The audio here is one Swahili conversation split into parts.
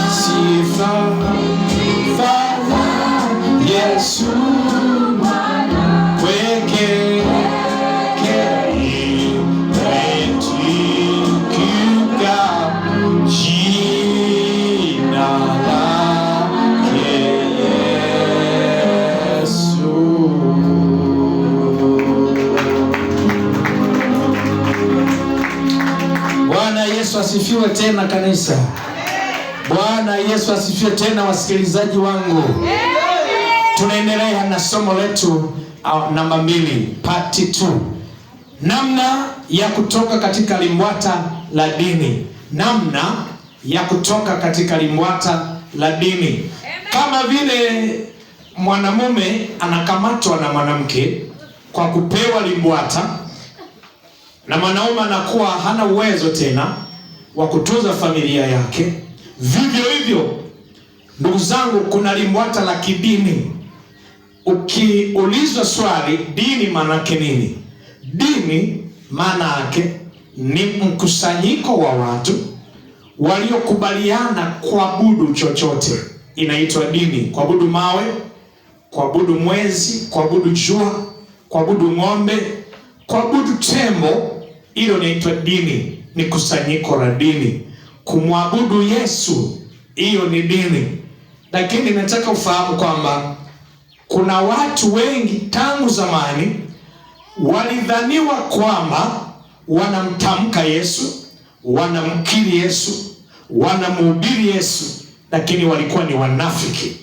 sifa Yesu weke Yesu asifiwe tena kanisa. Bwana Yesu asifiwe tena wasikilizaji wangu. Tunaendelea na somo letu namba 2, part 2. Namna ya kutoka katika limbwata la dini. Namna ya kutoka katika limbwata la dini. Kama vile mwanamume anakamatwa na mwanamke kwa kupewa limbwata, na mwanaume anakuwa hana uwezo tena wa kutunza familia yake, vivyo hivyo ndugu zangu kuna limbwata la kidini. Ukiulizwa swali, dini maana yake nini? Dini maana yake ni mkusanyiko wa watu waliokubaliana kuabudu chochote, inaitwa dini. Kuabudu mawe, kuabudu mwezi, kuabudu jua, kuabudu ng'ombe, kuabudu tembo, hilo inaitwa dini. Ni kusanyiko la dini. Kumwabudu Yesu, hiyo ni dini. Lakini nataka ufahamu kwamba kuna watu wengi tangu zamani walidhaniwa kwamba wanamtamka Yesu, wanamkiri Yesu, wanamhubiri Yesu, lakini walikuwa ni wanafiki.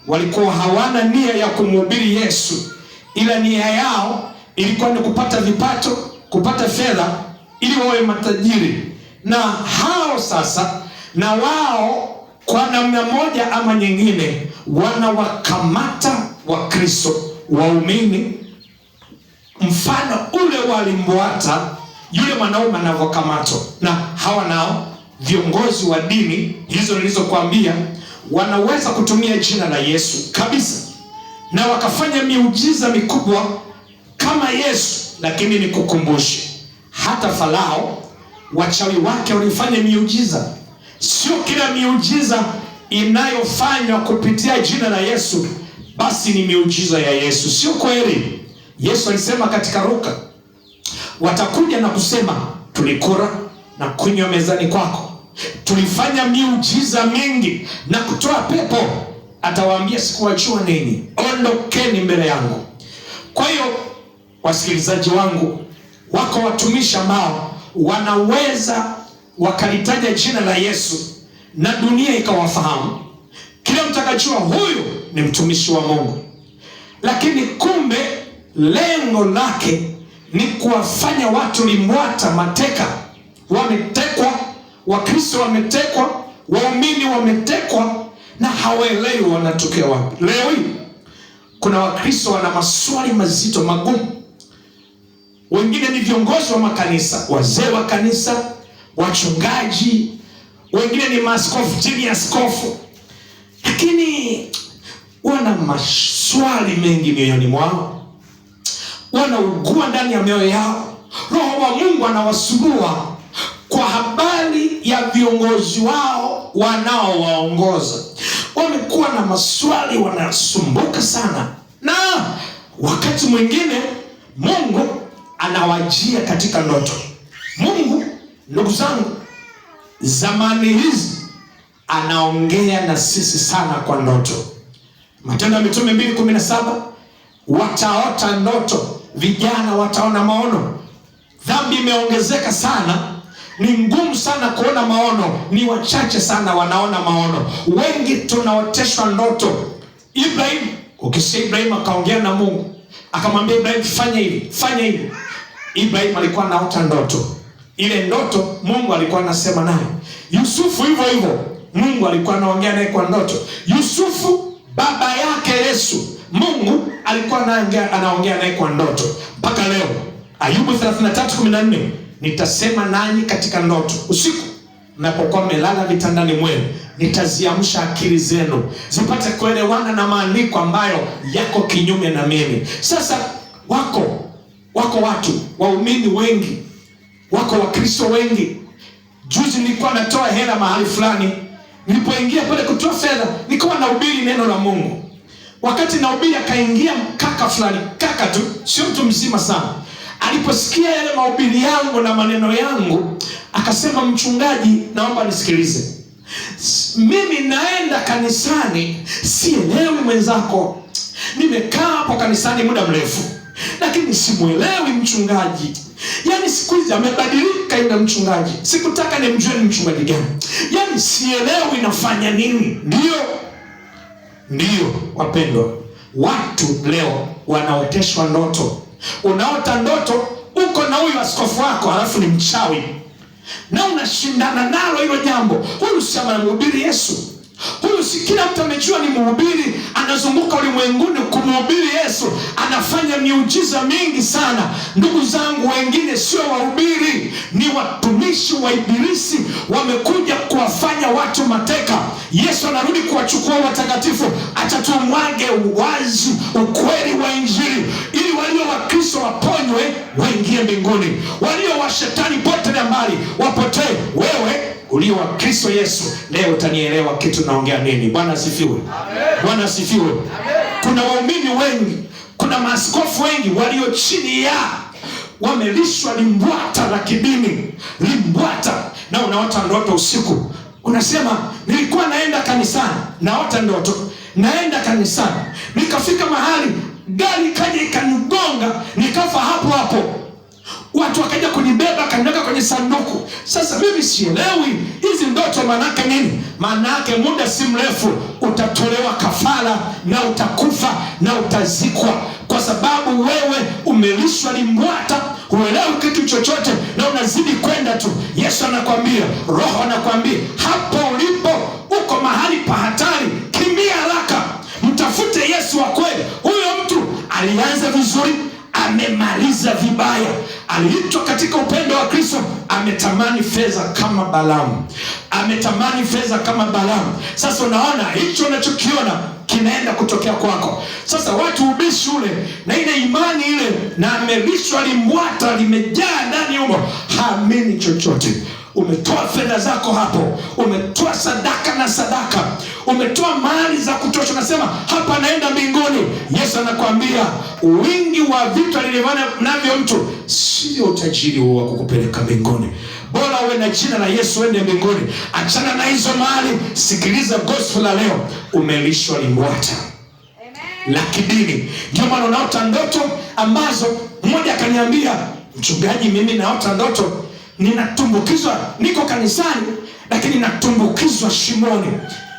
Walikuwa hawana nia ya kumhubiri Yesu, ila nia yao ilikuwa ni kupata vipato, kupata fedha ili wawe matajiri. Na hao sasa, na wao kwa namna moja ama nyingine wanawakamata Wakristo, waumini, mfano ule walimbwata yule mwanaume anavyokamatwa. Na hawa nao viongozi wa dini hizo nilizokuambia wanaweza kutumia jina la Yesu kabisa na wakafanya miujiza mikubwa kama Yesu. Lakini nikukumbushe, hata Farao wachawi wake walifanya miujiza. Sio kila miujiza inayofanywa kupitia jina la Yesu basi ni miujiza ya Yesu. Sio kweli. Yesu alisema katika Luka, watakuja na kusema tulikula na kunywa mezani kwako, tulifanya miujiza mingi na kutoa pepo. Atawaambia sikuwajua ninyi, ondokeni mbele yangu. Kwa hiyo wasikilizaji wangu, wako watumishi ambao wanaweza wakalitaja jina la Yesu na dunia ikawafahamu, kila mtu akajua huyu ni mtumishi wa Mungu. Lakini kumbe lengo lake ni kuwafanya watu limbwata, mateka. Wametekwa, Wakristo wametekwa, waumini wametekwa, na hawaelewi wanatokea wapi. Leo hii kuna Wakristo wana maswali mazito magumu. Wengine ni viongozi wa makanisa, wazee wa kanisa, wachungaji, wengine ni maaskofu, chini ya askofu, lakini wana maswali mengi mioyoni mwao, wanaugua ndani ya mioyo yao. Roho wa Mungu anawasumbua kwa habari ya viongozi wao wanaowaongoza. Wamekuwa na maswali, wanasumbuka sana, na wakati mwingine Mungu anawajia katika ndoto. Mungu, ndugu zangu, zamani hizi anaongea na sisi sana kwa ndoto. Matendo ya Mitume 2:17, wataota ndoto, vijana wataona maono. Dhambi imeongezeka sana, ni ngumu sana kuona maono, ni wachache sana wanaona maono. Wengi tunaoteshwa ndoto. Ibrahim, ukisikia Ibrahim akaongea na Mungu, akamwambia Ibrahim fanya hivi, fanya hivi. Ibrahim alikuwa anaota ndoto. Ile ndoto Mungu alikuwa anasema naye. Yusufu hivyo hivyo, Mungu alikuwa anaongea naye kwa ndoto. Yusufu baba yake Yesu, Mungu alikuwa anaongea naye kwa ndoto mpaka leo. Ayubu 33:14, nitasema nanyi katika ndoto usiku mnapokuwa mmelala vitandani mwenu, nitaziamsha akili zenu zipate kuelewana na maandiko ambayo yako kinyume na mimi. Sasa wako watu waumini wengi, wako Wakristo wengi, Juzi nilikuwa natoa hela mahali fulani. Nilipoingia pale kutoa fedha, nilikuwa nahubiri neno la Mungu. Wakati nahubiri akaingia kaka fulani, kaka tu, sio mtu mzima sana. Aliposikia yale mahubiri yangu na maneno yangu, akasema, mchungaji, naomba nisikilize. Mimi naenda kanisani, sielewi mwenzako. Nimekaa hapo kanisani muda mrefu, lakini simuelewi mchungaji. Yaani siku hizi amebadilika yule mchungaji. Sikutaka nimjue ni mchungaji gani. Yaani sielewi nafanya nini. Ndio wapendwa, watu leo wanaoteshwa ndoto. Unaota ndoto uko na huyu askofu wako, halafu ni mchawi, na unashindana nalo hilo jambo. Huyu si anamhubiri Yesu. Huyu si kila mtu amejua ni mhubiri, anazunguka ulimwenguni kumhubiri Yesu, anafanya miujiza mingi sana. Ndugu zangu, wengine sio wahubiri, ni watumishi wa Ibilisi, wamekuja kuwafanya watu mateka. Yesu anarudi kuwachukua watakatifu, achatumwage wazi ukweli wa Injili, ili walio wa Kristo waponywe, waingie mbinguni, walio wa shetani pote na mbali wapotee. Wewe ulio wa Kristo Yesu, leo utanielewa kitu naongea nini. Bwana asifiwe. Amen. Bwana asifiwe. Amen. Kuna waumini wengi, kuna maaskofu wengi walio chini ya, wamelishwa limbwata la kidini, limbwata. Na unaota ndoto usiku, unasema nilikuwa naenda kanisani, naota ndoto naenda kanisani, nikafika mahali gari kaja ikanigonga, nikafa hapo hapo. Watu wakaja kunibeba kaniweka kwenye sanduku. Sasa mimi sielewi hizi ndoto manake nini. Manake muda si mrefu utatolewa kafara na utakufa na utazikwa, kwa sababu wewe umelishwa limbwata, huelewi kitu chochote na unazidi kwenda tu. Yesu anakwambia, Roho anakwambia, hapo ulipo uko mahali pa hatari, kimbia haraka, mtafute Yesu wa kweli. Huyo mtu alianza vizuri, amemaliza vibaya. Aliitwa katika upendo wa Kristo, ametamani fedha kama Balaamu, ametamani fedha kama Balaamu. Sasa unaona hicho unachokiona kinaenda kutokea kwako. Sasa watu ubishi ule na ile imani ile, na amelishwa limbwata, limejaa ndani humo, haamini chochote. Umetoa fedha zako hapo, umetoa sadaka na sadaka, umetoa mali za kutosha, unasema hapa naenda mbinguni. Yesu anakuambia wingi wa vitu alivyoona navyo mtu sio utajiri wa kukupeleka mbinguni. Bora uwe na jina la Yesu uende mbinguni. Achana na hizo mali. Sikiliza gospel la leo, umelishwa limbwata la kidini. Ndio maana unaota ndoto ambazo, mmoja akaniambia, mchungaji, mimi naota ndoto ninatumbukizwa, niko kanisani lakini natumbukizwa shimoni,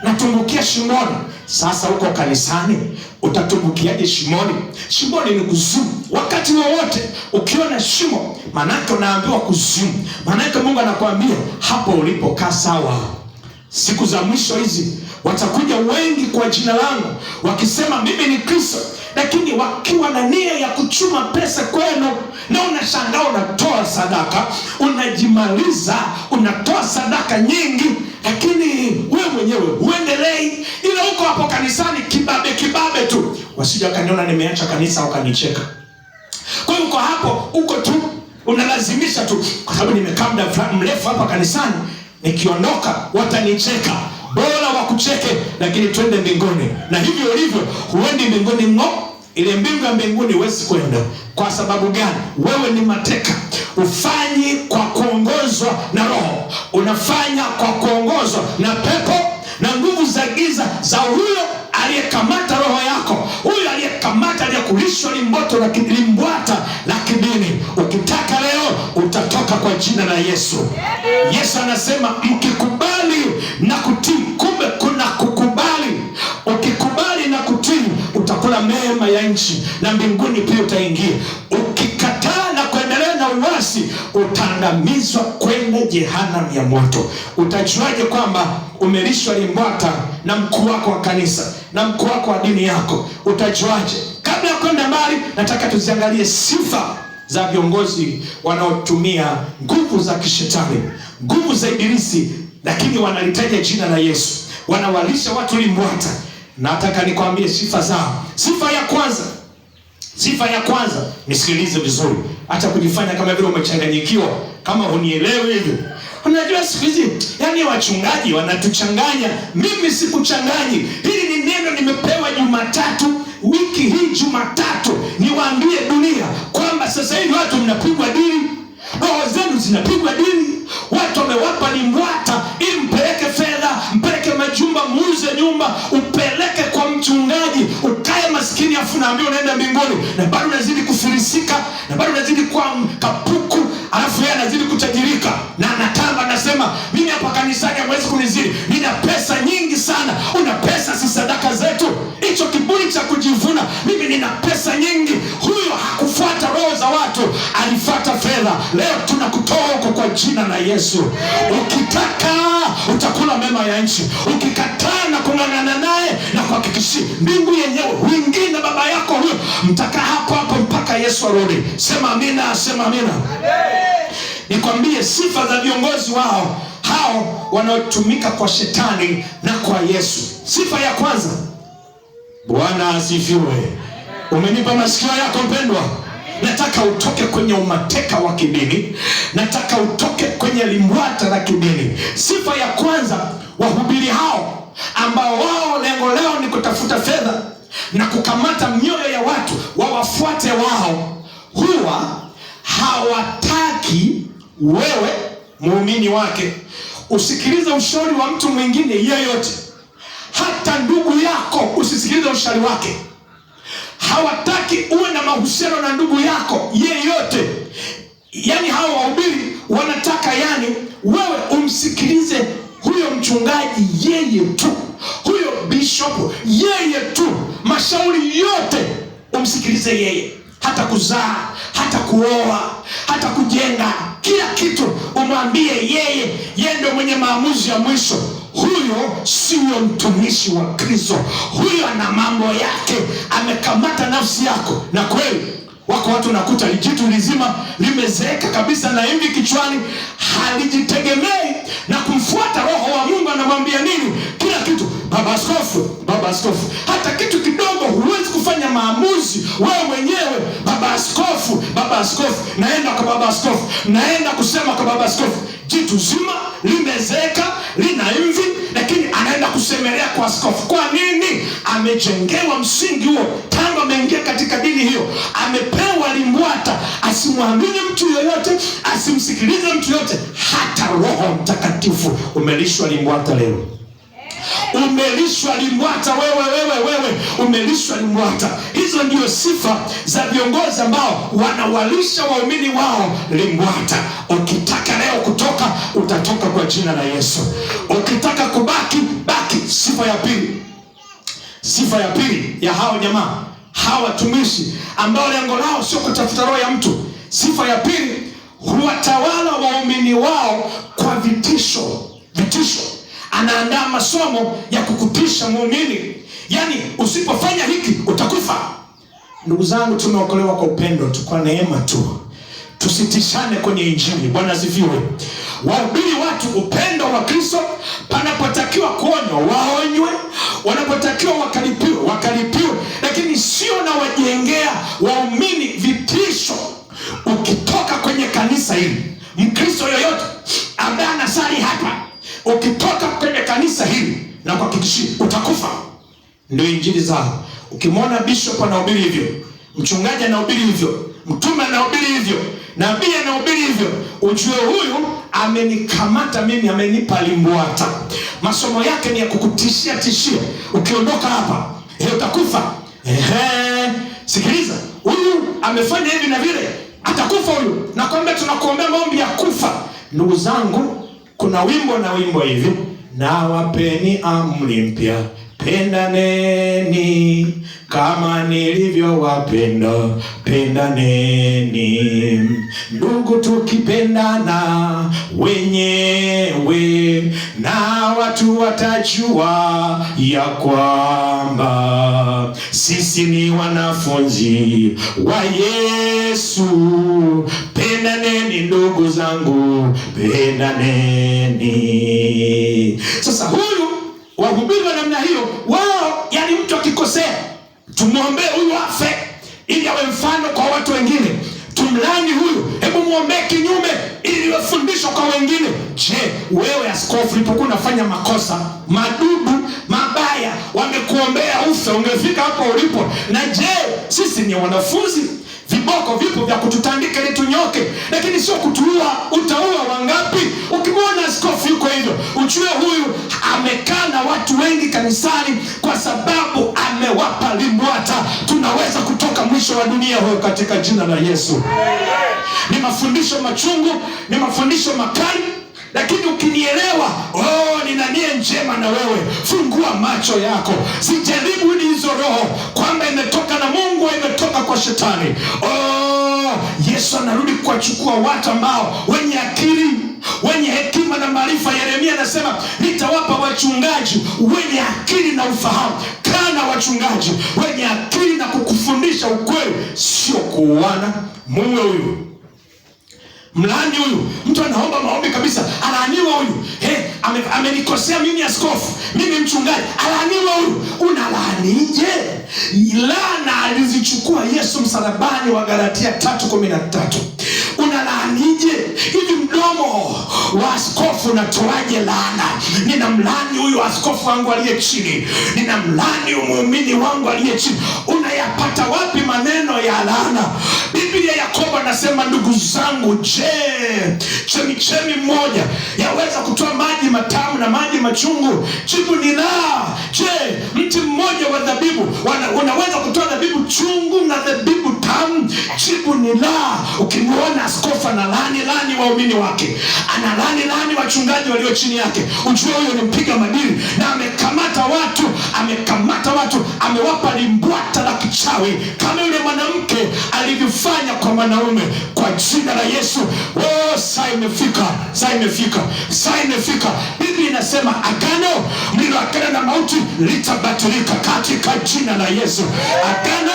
natumbukia shimoni. Sasa huko kanisani utatumbukiaje shimoni? Shimoni ni kuzimu. Wakati wowote ukiona shimo, manake unaambiwa kuzimu. Manake Mungu anakuambia hapo ulipokaa sawa. Siku za mwisho hizi watakuja wengi kwa jina langu wakisema mimi ni Kristo, lakini wakiwa na nia ya kuchuma pesa kwenu. Na unashangaa unatoa sadaka, unajimaliza, unatoa sadaka nyingi, lakini wewe mwenyewe uendelei, ila uko hapo kanisani kibabe tu. Wasije wakaniona nimeacha kanisa wakanicheka. Kwa hiyo uko hapo, uko tu unalazimisha tu, kwa sababu nimekaa muda mrefu hapa kanisani, nikiondoka watanicheka. Bora wakucheke, lakini twende mbinguni. Na hivyo hivyo huendi mbinguni ile mbingu ya mbinguni huwezi kwenda. Kwa sababu gani? Wewe ni mateka. Ufanyi kwa kuongozwa na Roho, unafanya kwa kuongozwa na pepo na nguvu za giza za huyo aliyekamata roho yako, huyo aliyekamata, aliyekulishwa limbwata la kidini. Ukitaka leo utatoka kwa jina la Yesu. Yesu anasema mkikubali na kutii. Kumbe kuna kukubali. Ukikubali na kutii utakula mema ya nchi na mbinguni pia utaingia. Ukikataa na kuendelea na uasi utaandamizwa kwenda jehanamu ya moto. Utajuaje kwamba umelishwa limbwata na mkuu wako wa kanisa na mkuu wako wa dini yako? Utajuaje? Kabla ya kwenda mbali, nataka tuziangalie sifa za viongozi wanaotumia nguvu za kishetani, nguvu za Ibilisi, lakini wanalitaja jina la Yesu, wanawalisha watu limbwata. Nataka nikwambie sifa zao. Sifa ya kwanza, nisikilize vizuri, acha kujifanya kama vile umechanganyikiwa, kama hunielewi hivyo. unajua siku hizi yani wachungaji wanatuchanganya. Mimi sikuchanganyi. Hili ni neno nimepewa Jumatatu, wiki hii Jumatatu, niwaambie dunia kwamba sasa hivi watu mnapigwa dili, roho zenu zinapigwa dili. Watu wamewapa limbwata ili mpeleke fedha, mpeleke majumba, muuze nyumba, upeleke kwa mchungaji, ukae maskini, afu naambia unaenda mbinguni, na bado unazidi kufilisika, na bado unazidi kuwa kapuku, alafu yeye anazidi kutajirika na anatamba, anasema mimi hapa kanisani hamwezi kunizidi, nina pesa nyingi sana. Una pesa, si sadaka zetu. Hicho kiburi cha kujivuna, mimi nina pesa nyingi. Huyo hakufuata roho za watu, alifuata fedha. Leo tunakutoa huko kwa jina la Yesu. Ukitaka utakula mema ya nchi, ukikataa na kung'ang'ana naye, na kuhakikishia mbingu yenyewe huingii na baba yako huyo. Mtakaa hapo hapo mpaka Yesu arudi. Sema amina, sema amina. Nikwambie sifa za viongozi wao hao wanaotumika kwa shetani na kwa Yesu. Sifa ya kwanza, Bwana asifiwe. Umenipa masikio yako mpendwa? Nataka utoke kwenye umateka wa kidini. Nataka utoke kwenye limbwata la kidini. Sifa ya kwanza, wahubiri hao ambao wao lengo lao ni kutafuta fedha na kukamata mioyo ya watu wawafuate wao, huwa hawataki wewe muumini wake usikilize ushauri wa mtu mwingine yeyote. Hata ndugu yako usisikilize ushauri wake. Hawataki uwe na mahusiano na ndugu yako yeyote. Yani hao wahubiri wanataka wewe umsikilize huyo mchungaji yeye tu, huyo bishop yeye tu, mashauri yote umsikilize yeye. Hata kuzaa, hata kuoa, hata kujenga, kila kitu umwambie yeye. Yeye ndio mwenye maamuzi ya mwisho. Huyo sio mtumishi wa Kristo. Huyo ana mambo yake, amekamata nafsi yako. Na kweli wako watu nakuta jitu lizima limezeeka kabisa na hivi kichwani, halijitegemei na kumfuata roho wa Mungu. Anamwambia nini? Kila kitu baba askofu, baba askofu. Hata kitu kidogo huwezi kufanya maamuzi wewe mwenyewe. Baba askofu, baba askofu, naenda kwa baba askofu, naenda kusema kwa baba askofu. Jitu zima limezeeka, lina mvi, lakini anaenda kusemelea kwa askofu. Kwa nini? Amejengewa msingi huo tangu ameingia katika dini hiyo. Amepewa limbwata, asimwamini mtu yoyote, asimsikilize mtu yoyote, hata Roho Mtakatifu. Umelishwa limbwata leo. Umelishwa limbwata wewe umelishwa limbwata. Hizo ndio sifa za viongozi ambao wanawalisha waumini wao limbwata. Ukitaka leo kutoka, utatoka kwa jina la Yesu. Ukitaka kubaki, baki. Sifa ya pili, sifa ya pili ya hao jamaa, hao watumishi ambao lengo lao sio kutafuta roho ya mtu. Sifa ya pili, huwatawala waumini wao kwa vitisho. Vitisho. Anaandaa masomo ya kukutisha muumini. Yani usipofanya hiki utakufa. Ndugu zangu, tumeokolewa kwa upendo tu, kwa neema tu. Tusitishane kwenye injili. Bwana asifiwe. Wahubiri watu upendo wa Kristo. Panapotakiwa kuonywa waonywe, wanapotakiwa wakalipiwe, lakini sio na wajengea waumini vitisho. Ukitoka kwenye kanisa hili, Mkristo yoyote ambaye anasali hapa, ukitoka kwenye kanisa hili, na kuhakikishia utakufa. Ndio injili zao. Ukimwona bishop anahubiri hivyo, mchungaji anahubiri hivyo, mtume anahubiri hivyo, nabii anahubiri hivyo, ujue huyu amenikamata mimi, amenipa limbwata. Masomo yake ni ya kukutishia tishia. Ukiondoka hapa, utakufa. Sikiliza, huyu amefanya hivi na vile, atakufa huyu. Na kwamba tunakuombea maombi ya kufa. Ndugu zangu, kuna wimbo na wimbo hivi: na wapeni amri mpya, pendaneni kama nilivyowapenda, pendaneni. Ndugu, tukipendana wenyewe, na watu watajua ya kwamba sisi ni wanafunzi wa Yesu. Pendaneni ndugu zangu, pendaneni. Sasa huyu wahubiri wa namna hiyo, wao yani mtu akikosea, tumwombee huyu afe ili awe mfano kwa watu wengine. tumlani huyu, hebu muombee kinyume ili liwe fundisho kwa wengine. Je, wewe askofu ulipokuwa unafanya makosa, madudu mabaya wamekuombea ufe, ungefika hapo ulipo? Na je, sisi ni wanafunzi? Viboko vipo vya kututandika ili tunyoke, lakini sio kutuua. Utaua wangapi? Ukimwona askofu yuko hivyo, ujue huyu amekaa na watu wengi kanisani kwa sababu amewapa limbwata. Tunaweza kutoka mwisho wa dunia huyo katika jina la Yesu. Ni mafundisho machungu, ni mafundisho makali, lakini ukinielewa, nina nia njema na wewe, fungua macho yako. Sijaribu hizo roho kwamba imetoka na Mungu au imetoka kwa shetani. Yesu anarudi kuwachukua watu ambao wenye akili, wenye hekima na maarifa. Yeremia anasema, nitawapa wachungaji wenye akili na ufahamu. Kana wachungaji wenye akili na kukufundisha ukweli, sio kuuana. Muue huyu, mlaani huyu. Mtu anaomba maombi kabisa, alaaniwa huyu. Amenikosea mimi askofu, mimi mchungaji, alaaniwa huyu. Unalaanije? Laana alizichukua Yesu msalabani wa Galatia 3:13. Unalaanije? Hivi mdomo wa askofu unatoaje laana? Ninamlaani huyu askofu wangu aliye chini, ninamlaani muumini wangu aliye chini. Unayapata wapi maneno ya laana? Biblia Yakobo anasema, ndugu zangu, je, chemichemi moja yaweza kutoa maji matamu na maji machungu? Jibu ni la. Je, mti mmoja wa dhabibu unaweza kutoa dhabibu chungu na dhabibu tamu? Jibu ni la. Ukimwona askofu analani waumini wake, analani wachungaji walio chini yake, ujue huyo ni mpiga madini na amekamata watu, amewapa limbwata la kichawi kama yule mwanamke alivyofanya kwa mwanaume. Kwa jina la Yesu, saa imefika. Biblia inasema agano mliloagana na mauti litabatilika katika jina la Yesu. Agano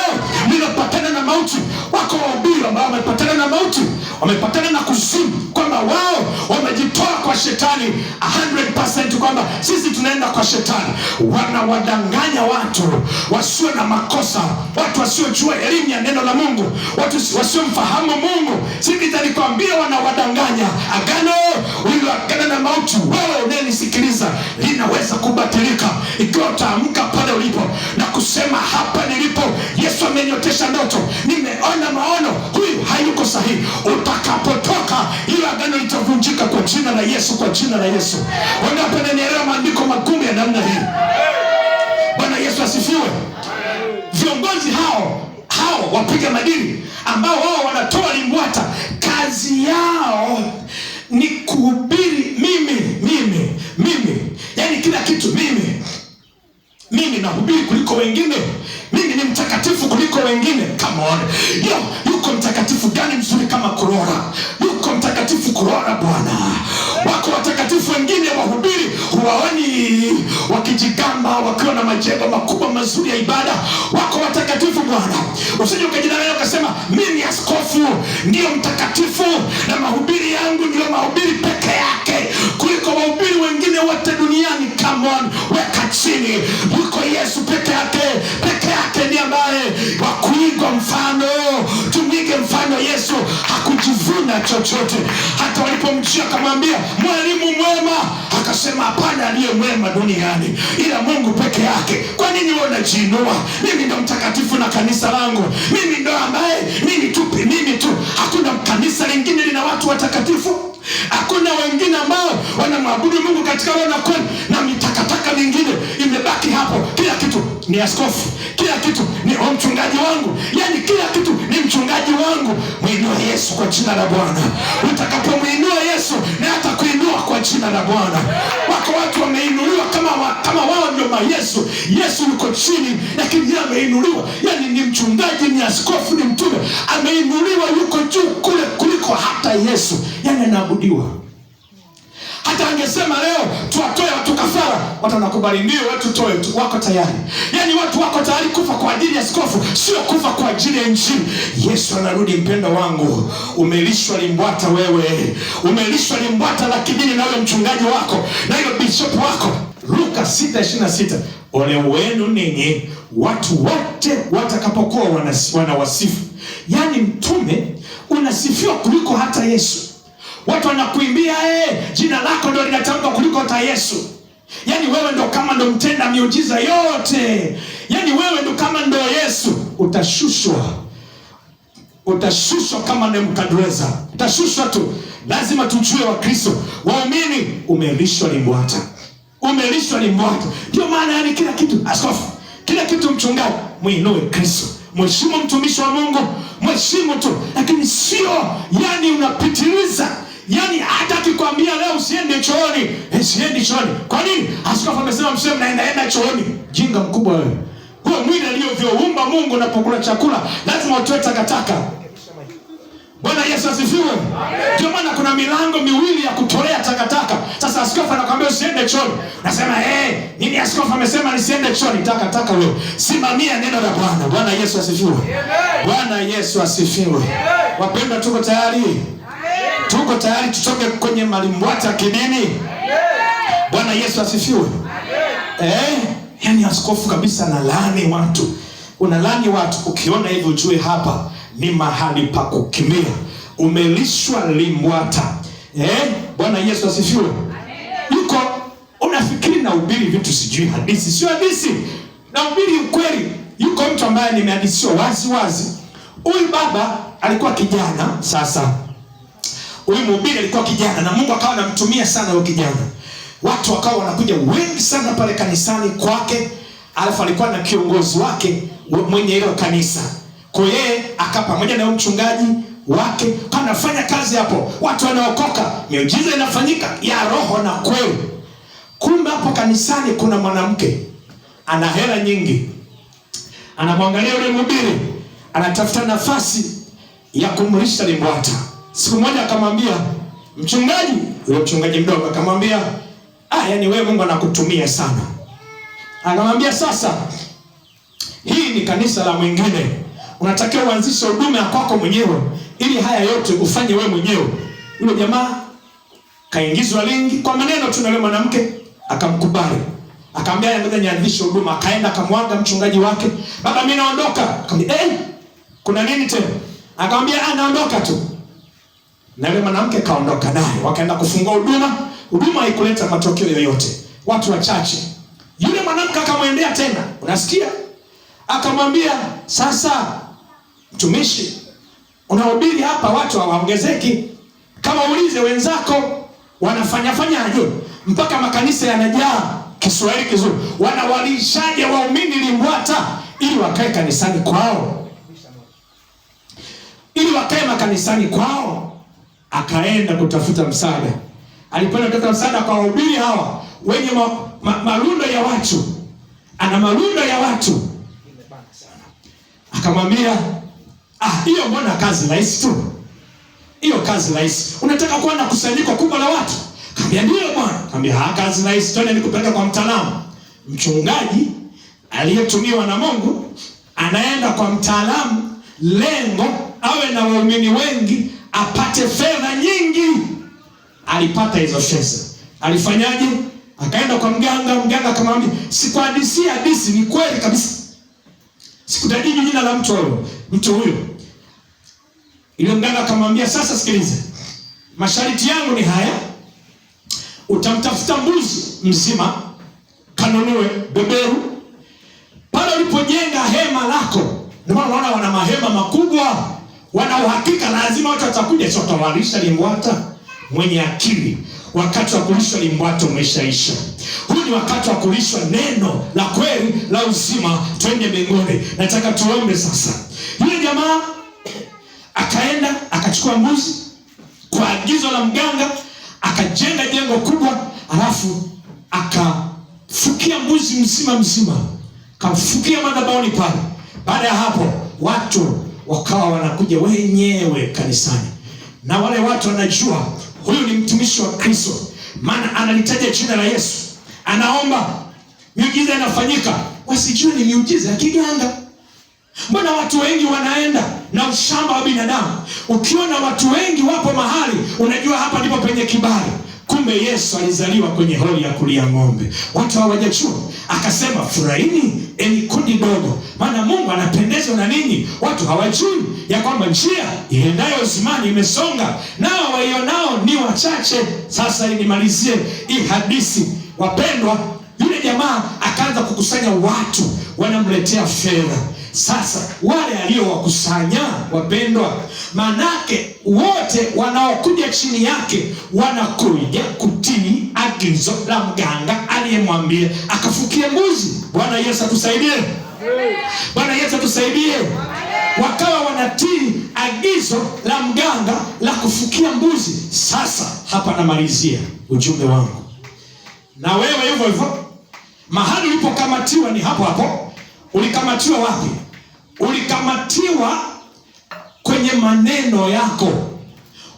mlilopatana na mauti, wako wahubiri ambao wamepatana na mauti, wamepatana na kuzimu, kwamba wao wamejitoa kwa shetani 100%, kwamba sisi tunaenda kwa shetani. Wanawadanganya watu wasio na makosa, watu wasiojua elimu ya neno la Mungu, watu wasiomfahamu Mungu. Sisi nitakwambia, wanawadanganya. Agano uliloagana na mauti, wewe unayenisikiliza, linaweza kubatilika ikiwa utaamka pale ulipo na kusema, hapa nilipo Yesu ameniotesha ndoto, nimeona maono, huyu hayuko sahihi. Utakapotoka, hilo agano litavunjika kwa jina la Yesu, kwa jina la Yesu. Wanapendelewa maandiko magumu ya namna hii. Bwana Yesu asifiwe. Viongozi hao wapiga madini ambao wao wanatoa limbwata, kazi yao ni kuhubiri mimi, yani kila kitu mimi nahubiri kuliko wengine, mimi ni mtakatifu kuliko wengine. Come on. Yuko mtakatifu gani mzuri kama Kurora? Yuko mtakatifu Kurora bwana. Wako watakatifu wengine wahubiri, huwaoni wakijigamba wakiwa na majengo makubwa mazuri ya ibada. Wako watakatifu bwana. Usije ukajidanganya ukasema, mimi askofu ndio mtakatifu na mahubiri yangu ndio mahubiri peke yake kuliko wahubiri wengine wote duniani. Come on, weka chini. Yuko Yesu peke yake ndiye ambaye wa kuigwa mfano. Tumige mfano. Yesu hakujivuna chochote. Hata walipomjia akamwambia, mwalimu mwema, akasema, hapana aliye mwema duniani ila Mungu peke yake. Kwa nini wewe unajiinua? Mimi ndo mtakatifu na kanisa langu, mimi ndo ambaye mimi tu. Hakuna kanisa lingine lina watu watakatifu. Hakuna wengine ambao wanamwabudu Mungu katika roho na kweli, na mitakataka mingine imebaki hapo. Kila kitu ni askofu, kila kitu ni mchungaji wangu, yani kila kitu ni mchungaji wangu. Muinue Yesu kwa jina la Bwana. Utakapomuinua Yesu, na hata kuinua kwa jina la Bwana. Wako watu wameinuliwa kama wao ndio Yesu. Yesu yuko chini, lakini yeye ameinuliwa, yani ni mchungaji, ni askofu, ni mtume, ameinuliwa, yuko juu kule kuliko hata Yesu, yani anaabudiwa. Hata angesema leo tuwatoe watu kafara, watu wanakubali, ndio watu toe, wako tayari. Yani watu wako tayari kufa kwa ajili ya askofu, sio kufa kwa ajili ya Injili. Yesu anarudi. Mpendo wangu, umelishwa limbwata wewe, umelishwa limbwata la kidini na wewe mchungaji wako na hiyo bishop wako. Luka 6:26, ole wenu ninyi watu wote watakapokuwa wanawasifu. Yani mtume unasifiwa kuliko hata Yesu. Watu wanakuimbia jina lako ndio linatamkwa kuliko hata Yesu. Yaani wewe ndo kama ndo mtenda miujiza yote. Yaani wewe ndo kama ndo Yesu. Utashushwa kama Nebukadreza. Utashushwa tu. Lazima tujue Wakristo, waumini, umelishwa limbwata. Umelishwa limbwata. Ndio maana yani kila kitu askofu, kila kitu mchungaji, muinue Kristo. Mheshimu mtumishi wa Mungu, mheshimu tu, lakini sio yani unapitiliza. Yani hata akikwambia leo usiende chooni, siendi chooni. Kwa nini? Askofu amesema mseme naenda chooni. Jinga mkubwa wewe. Huo mwili aliyovyoumba Mungu unapokula chakula lazima utoe takataka. Bwana Yesu asifiwe. Ndio maana kuna milango miwili ya kutolea takataka. Sasa askofu anakuambia usiende chooni. Unasema nini askofu amesema nisiende chooni? Takataka wewe. Simamia neno la Bwana. Bwana Yesu asifiwe. Bwana Yesu asifiwe. Wapendwa, tuko tayari? Tuko tayari tutoke kwenye malimbwata kidini? Bwana Yesu asifiwe. Yani askofu kabisa analaani watu. Unalaani watu. Ukiona hivyo ujue hapa ni mahali pa kukimbia. Umelishwa limbwata. Bwana Yesu asifiwe. Yuko unafikiri na ubiri vitu sijui hadithi. Sio hadithi. Na ubiri ukweli. Yuko mtu ambaye nimehadisiwa wazi wazi. Huyu baba alikuwa kijana. Sasa huyu mhubiri alikuwa kijana na Mungu akawa anamtumia sana huyo kijana. Watu wakawa wanakuja wengi sana pale kanisani kwake. Alafu alikuwa na kiongozi wake mwenye hilo kanisa. Kwa yeye pamoja na mchungaji wake anafanya kazi hapo. Watu wanaokoka, miujiza inafanyika ya roho na kweli. Kumbe hapo kanisani kuna mwanamke ana hela nyingi. Anamwangalia yule mhubiri, anatafuta nafasi ya kumlisha limbwata. Siku moja akamwambia mchungaji, yule mchungaji mdogo akamwambia, yani wewe Mungu anakutumia sana. Akamwambia sasa, hii ni kanisa la mwingine. Unatakiwa uanzishe huduma ya kwako mwenyewe ili haya yote ufanye wewe mwenyewe. Yule jamaa kaingizwa lingi kwa maneno tu na yule mwanamke, akamkubali. Akamwambia ngoja nianzishe huduma. Akaenda akamwaga mchungaji wake, baba mimi naondoka. Akamwambia kuna nini tena? Akamwambia naondoka tu. Na yule mwanamke kaondoka naye. Wakaenda kufungua huduma. Huduma haikuleta matokeo yoyote. Watu wachache. Yule mwanamke akamwendea tena. Unasikia? Akamwambia, sasa mtumishi, unahubiri hapa watu hawaongezeki. Kama ulize wenzako wanafanyaje mpaka makanisa yanajaa. Kiswahili kizuri, wanawalishaje waumini limbwata ili wakae kanisani kwao? Ili wakae makanisani kwao. Akaenda kutafuta msaada. Alipoenda kutafuta msaada kwa wahubiri hawa wenye malundo ya watu. Ana malundo ya watu. Akamwambia, hiyo mbona kazi rahisi tu? Hiyo kazi rahisi. Unataka kuwa na kusanyiko kubwa la watu? Akamwambia ndio bwana. Akamwambia kazi rahisi, twende nikupeleke kwa mtaalamu. Mchungaji aliyetumiwa na Mungu anaenda kwa mtaalamu, lengo awe na waumini wengi, apate fedha nyingi. Alipata hizo fedha. Alifanyaje? Akaenda kwa mganga. Mganga akamwambia, sikuhadisia hadithi, ni kweli kabisa. Sikutajiji jina la mtu huyo. Ile mganga akamwambia, sasa sikiliza, masharti yangu ni haya. Utamtafuta mbuzi mzima, kanunue beberu. Pale ulipojenga hema lako, ndio maana unaona wana mahema makubwa, wana uhakika lazima watu watakuja. Sio utawalisha limbwata. Mwenye akili, wakati wa kulishwa limbwata umeshaisha. Huu ni wakati wa kulishwa neno la kweli la uzima, twende mbinguni. Nataka tuombe sasa. Yule jamaa akaenda akachukua mbuzi kwa agizo la mganga, akajenga jengo kubwa, alafu akafukia mbuzi mzima, kamfukia madhabahuni pale. Baada ya hapo watu wakawa wanakuja wenyewe kanisani, na wale watu wanajua huyu ni mtumishi wa Kristo, maana analitaja jina la Yesu, anaomba, miujiza inafanyika. Wasijue ni miujiza ya kiganga. Mbona watu wengi wanaenda na ushamba wa binadamu? Ukiona watu wengi wapo mahali, unajua hapa ndipo penye kibali. Kumbe Yesu alizaliwa kwenye holi ya kulia ng'ombe. Watu hawajajua. Akasema, furahini enyi kundi dogo, maana Mungu anapendezwa na ninyi. Watu hawajui ya kwamba njia iendayo uzimani imesonga, nao waionao ni wachache. Sasa nimalizie hii hadithi wapendwa. Yule jamaa akaanza kukusanya watu wanamletea fedha. Sasa wale aliowakusanya wapendwa, manake wote wanaokuja chini yake wanakuja kutii agizo la mganga aliyemwambia akafukie mbuzi. Bwana Yesu atusaidie. Bwana Yesu atusaidie. Wakawa wanatii agizo la mganga la kufukia mbuzi. Sasa hapa namalizia ujumbe wangu. Na wewe hivyo hivyo, mahali ulipokamatiwa ni hapo hapo. Ulikamatiwa wapi? Ulikamatiwa kwenye maneno yako.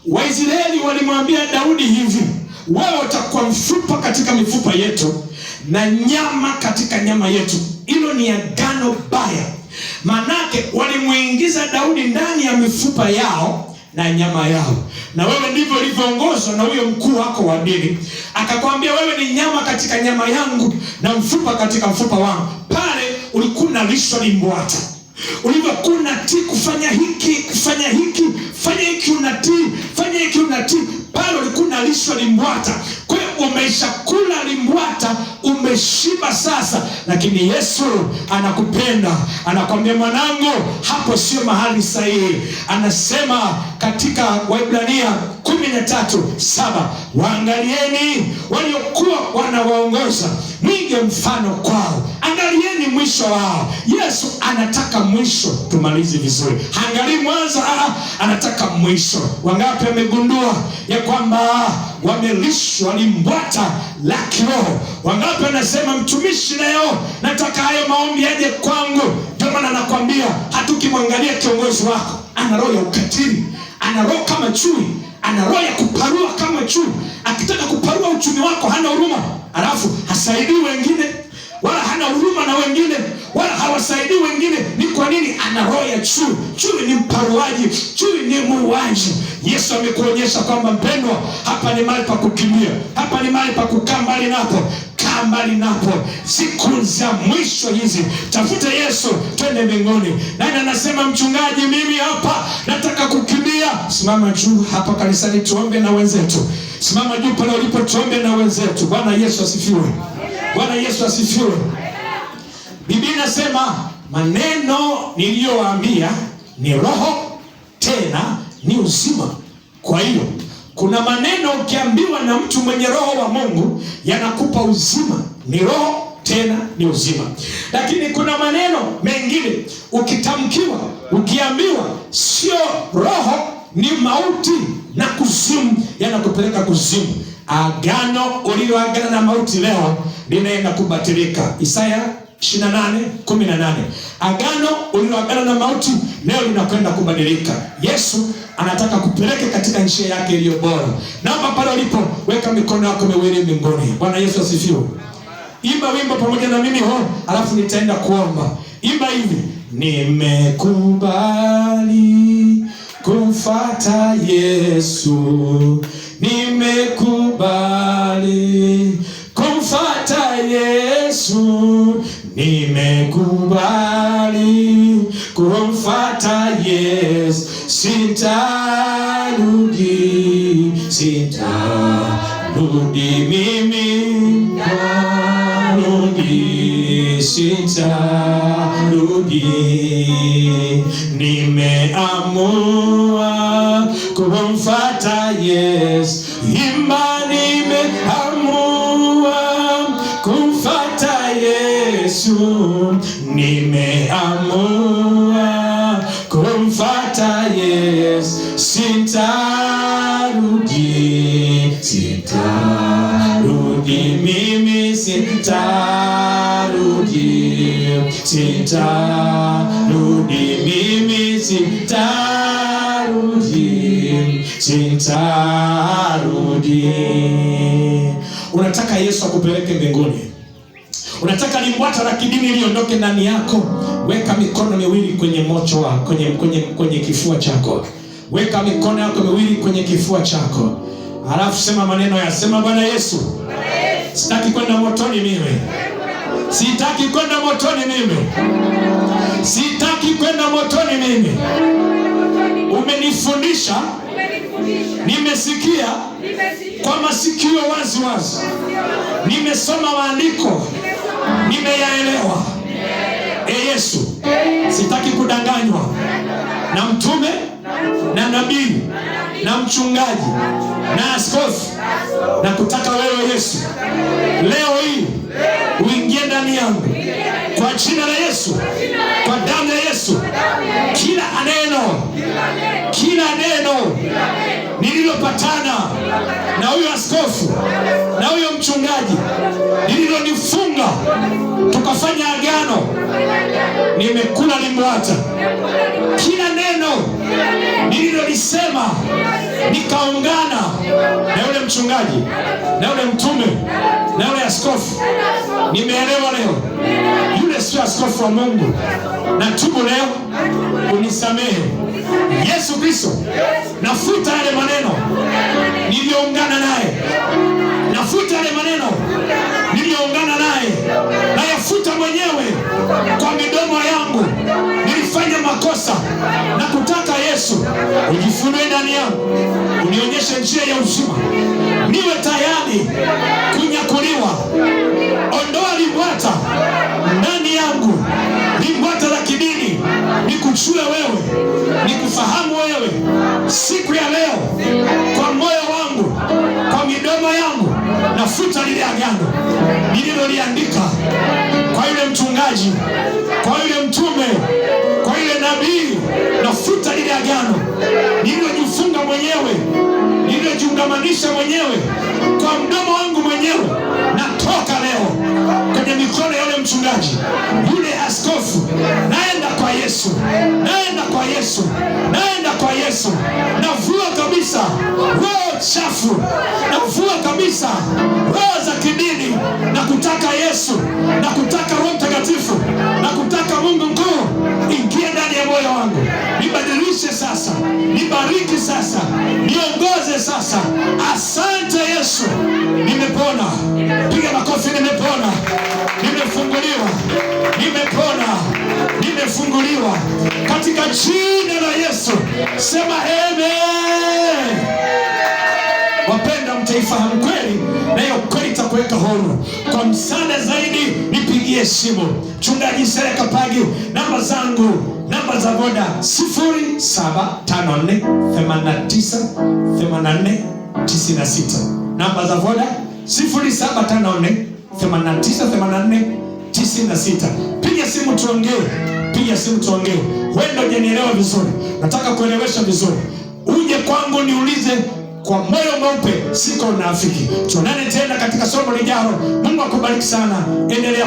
Waisraeli walimwambia Daudi hivi, wewe utakuwa mfupa katika mifupa yetu na nyama katika nyama yetu. Hilo ni agano baya. Manake walimuingiza Daudi ndani ya mifupa yao na nyama yao. Na wewe ndivyo ulivyoongozwa na huyo mkuu wako wa dini. Akakwambia wewe ni nyama katika nyama yangu na mfupa katika mfupa wangu. Pale ulikuwa unalishwa limbwata. Ulivyokuwa unatii kufanya hiki, kufanya hiki, fanya hiki unatii, fanya hiki unatii, pale ulikuwa unalishwa limbwata. Kwa hiyo umeshakula limbwata, umeshiba sasa. Lakini Yesu anakupenda, anakwambia mwanangu, hapo sio mahali sahihi. Anasema katika Waebrania 13:7, waangalieni waliokuwa wanawaongoza, mwige mfano kwao, angalieni mwisho wao. Yesu anataka mwisho tumalize vizuri. Haangalii mwanzo, anataka mwisho. Wangapi wamegundua ya kwamba wamelishwa limbwata la kiroho? Wangapi wanasema mtumishi, leo nataka hayo maombi yaje kwangu? Ndio maana nakwambia, hatukimwangalia kiongozi wako, ana roho ya ukatili, ana roho kama chui, ana roho ya kuparua kama chui. Akitaka kuparua uchumi wako hana huruma, alafu hasaidii wengine, wala hana huruma na wengine, wala hawasaidii wengine. Ni kwa nini? Ana roho ya chui. Chui ni mparuaji, chui ni muuaji. Yesu amekuonyesha kwamba mpendwa, hapa ni mahali pa kukimbia, hapa ni mahali pa kukaa mbali napo. Kaa mbali napo. Siku za mwisho hizi, tafuta Yesu, twende mbinguni. Nani anasema mchungaji, mimi hapa nataka kukimbia? Simama juu hapa kanisani, tuombe na wenzetu. Simama juu pale ulipo, tuombe na wenzetu. Bwana Yesu asifiwe. Bwana Yesu asifiwe. Biblia inasema maneno niliyowaambia ni roho tena ni uzima. Kwa hiyo kuna maneno ukiambiwa na mtu mwenye roho wa Mungu yanakupa uzima, ni roho tena ni uzima. Lakini kuna maneno mengine ukitamkiwa, ukiambiwa, sio roho, ni mauti na kuzimu, yanakupeleka kuzimu. Agano uliloagana na mauti leo linaenda kubatilika. Isaya 28:18. Agano uliloagana na mauti leo linakwenda kubadilika. Yesu anataka kupeleke katika njia yake iliyo bora. Naomba pale ulipo, weka mikono yako miwili mbinguni. Bwana Yesu asifiwe. Imba wimbo pamoja na mimi alafu nitaenda kuomba. Imba hivi: nimekubali kumfuata Yesu, nimekubali kumfuata Yesu, nimekubali kumfuata Yesu, sitarudi, sitarudi mimi, narudi, sitarudi, nimeamua kumfuata Yesu. Imba, nimeamua kumfuata Yesu, nimeamua kumfuata Yesu, sitarudi, sitarudi mimi, sitarudi, sitarudi mimi, sitarudi, sitarudi. Unataka Yesu akupeleke mbinguni? Unataka limbwata la kidini liondoke ndani yako? Weka mikono miwili kwenye mocho wako, kwenye kifua chako. Weka mikono yako miwili kwenye kifua chako. Halafu sema maneno ya, sema: Bwana Yesu, sitaki kwenda motoni mimi. Sitaki kwenda motoni mimi. Sitaki kwenda motoni mimi. Umenifundisha, nimesikia kwa masikio wazi wazi, nimesoma maandiko, nimeyaelewa. Yesu, sitaki kudanganywa na mtume na nabii na mchungaji na askofu, na kutaka wewe Yesu leo hii uingie ndani yangu kwa jina la Yesu, kwa damu ya Yesu. Kila neno nililopatana na huyo askofu na huyo mchungaji, nililonifunga tukafanya agano, nimekula limbwata. Kila neno nililolisema nikaungana na yule mchungaji na yule mtume na yule askofu, nimeelewa leo yule sio askofu wa Mungu. Natubu leo, unisamehe Yesu Kristo. Nafuta yale maneno niliyoungana naye, nafuta yale maneno niliyoungana naye, nayafuta mwenyewe kwa midomo yangu. Nilifanya makosa na kutaka Yesu ujifunue ndani yangu, unionyeshe njia ya uzima, niwe tayari kunyakuliwa. Ondoa limbwata ndani yangu, limbwata la kidini, nikuchue wewe, nikufahamu wewe. Siku ya leo kwa moyo wangu, kwa midomo yangu, nafuta lile agano nililoliandika kwa yule mchungaji, kwa yule mtume, kwa yule nabii. Nafuta lile agano nililojifunga mwenyewe, nililojiungamanisha mwenyewe kwa mdomo wangu mwenyewe. Natoka leo kwenye mikono ya yule mchungaji, yule askofu. Naenda kwa Yesu, naenda kwa Yesu, naenda kwa Yesu. Navua kabisa roho chafu, navua kabisa roho za kidini, na kutaka Yesu, na kutaka Roho Mtakatifu, na kutaka Mungu mkuu ingie ndani ya moyo wangu. Nibadilishe sasa, nibariki sasa, niongoze sasa. Asante Yesu, nimepona. Piga makofi. Nimepona, nimefunguliwa, nimepona, nimefunguliwa katika jina la Yesu. Sema amen. Wapenda, mtaifahamu kweli na hiyo kweli itakuweka huru. Kwa msaada zaidi nipigie simu Mchungaji Sereka Pagi. Namba zangu, namba za Voda 0754898496. Namba za Voda 0754898496. Piga simu tuongee, piga simu tuongee. Wewe ndio hujanielewa vizuri, nataka kuelewesha vizuri. Uje kwangu niulize kwa moyo mweupe, siko unafiki. Tuonane tena katika somo lijalo. Mungu akubariki sana. Endelea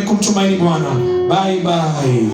kumtumaini Bwana. Bye bye.